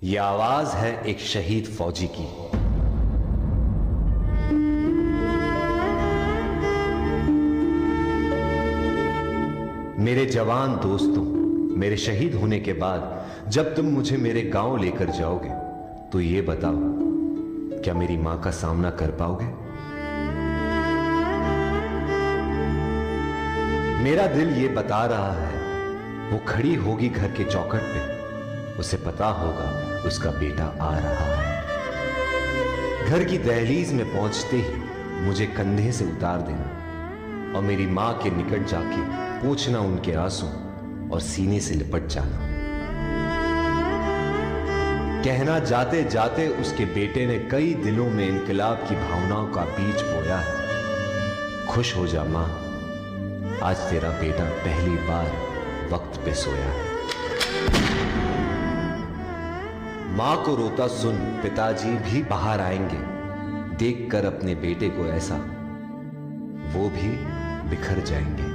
ये आवाज है एक शहीद फौजी की। मेरे जवान दोस्तों, मेरे शहीद होने के बाद जब तुम मुझे मेरे गांव लेकर जाओगे तो ये बताओ, क्या मेरी मां का सामना कर पाओगे? मेरा दिल ये बता रहा है, वो खड़ी होगी घर के चौखट पे, उसे पता होगा उसका बेटा आ रहा है। घर की दहलीज में पहुंचते ही मुझे कंधे से उतार देना और मेरी मां के निकट जाके पोंछना उनके आंसू और सीने से लिपट जाना। कहना जाते जाते उसके बेटे ने कई दिलों में इनकलाब की भावनाओं का बीज बोया है। खुश हो जा मां, आज तेरा बेटा पहली बार वक्त पे सोया है। मां को रोता सुन पिताजी भी बाहर आएंगे, देखकर अपने बेटे को ऐसा वो भी बिखर जाएंगे।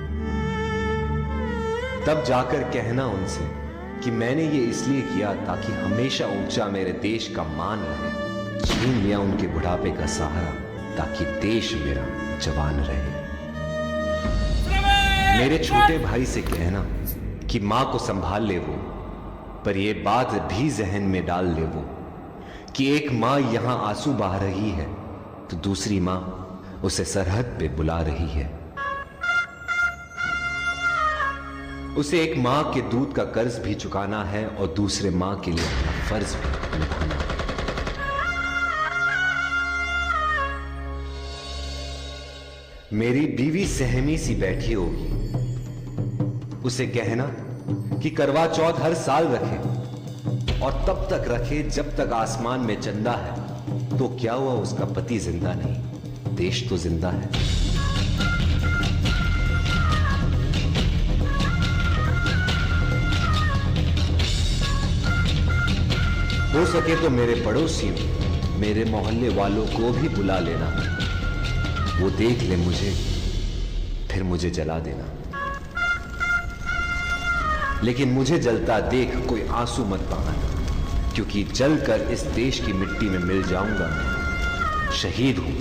तब जाकर कहना उनसे कि मैंने ये इसलिए किया ताकि हमेशा ऊंचा मेरे देश का मान रहे। छीन लिया उनके बुढ़ापे का सहारा ताकि देश मेरा जवान रहे। मेरे छोटे भाई से कहना कि मां को संभाल ले वो, पर यह बात भी जहन में डाल ले वो कि एक मां यहां आंसू बहा रही है तो दूसरी मां उसे सरहद पे बुला रही है। उसे एक मां के दूध का कर्ज भी चुकाना है और दूसरे मां के लिए अपना फर्ज भी निभाना है। मेरी बीवी सहमी सी बैठी होगी, उसे कहना कि करवा चौथ हर साल रखे और तब तक रखे जब तक आसमान में चंदा है। तो क्या हुआ, उसका पति जिंदा नहीं, देश तो जिंदा है। हो सके तो मेरे पड़ोसियों, मेरे मोहल्ले वालों को भी बुला लेना, वो देख ले मुझे, फिर मुझे जला देना। लेकिन मुझे जलता देख कोई आंसू मत बहाना, क्योंकि जलकर इस देश की मिट्टी में मिल जाऊंगा मैं। शहीद हूं,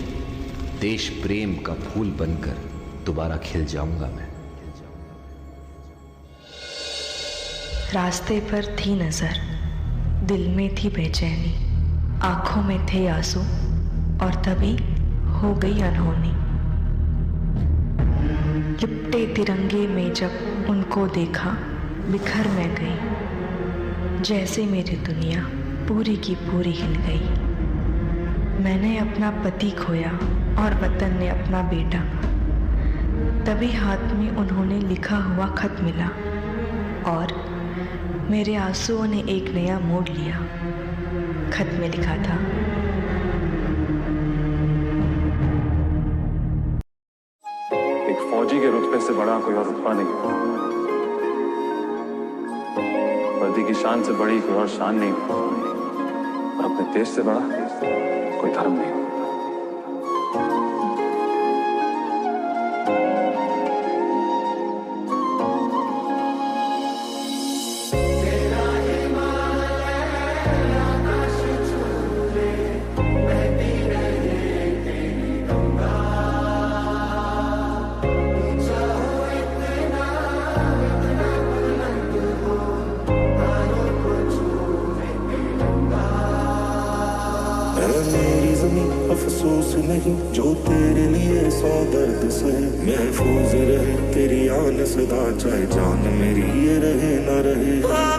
देश प्रेम का फूल बनकर दोबारा खिल जाऊंगा मैं। रास्ते पर थी नजर, दिल में थी बेचैनी, आंखों में थे आंसू और तभी हो गई अनहोनी। लिपटे तिरंगे में जब उनको देखा, बिखर मैं गई, जैसे मेरी दुनिया पूरी की पूरी हिल गई। मैंने अपना पति खोया और वतन ने अपना बेटा। तभी हाथ में उन्होंने लिखा हुआ खत मिला और मेरे आंसुओं ने एक नया मोड़ लिया। खत में लिखा था, एक फौजी के रुतबे से बड़ा कोई और रुतबा नहीं, वर्दी की शान से बड़ी कोई और शान नहीं, और अपने देश से बड़ा कोई धर्म नहीं। मेरी ज़मीं अफसोस नहीं जो तेरे लिए सौ दर्द से महफूज रहे तेरी आन सदा, चाहे जान मेरी ये रहे ना रहे।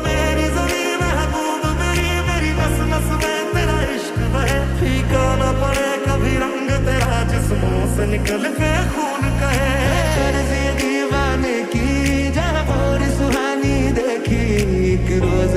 मेरी ज़मीं महबूब मेरी नस नस में तेरा इश्क बहे, फीका ना पड़े कभी रंग तेरा जिस्मों से निकल के खून कहे। दीवाने की जहाँ और सुहानी देखी, एक रोज